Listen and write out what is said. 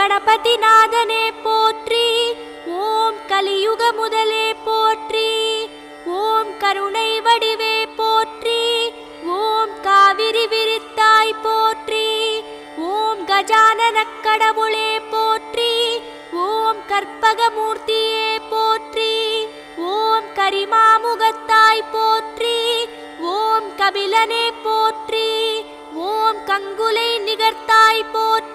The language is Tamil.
கணபதி நாதனே போற்றி. ஓம் கலியுக முதலே போற்றி. ஓம் கருணை வடிவே போற்றி. ஓம் காவிரி விரித்தாய் போற்றி. ஓம் கஜானன கடவுளே போற்றி. ஓம் கற்பகமூர்த்தியே போற்றி. ஓம் கரிமாமுகத்தாய் போற்றி. ஓம் கபிலனே போற்றி. ஓம் கங்குலை நிகர்த்தாய் போற்றி.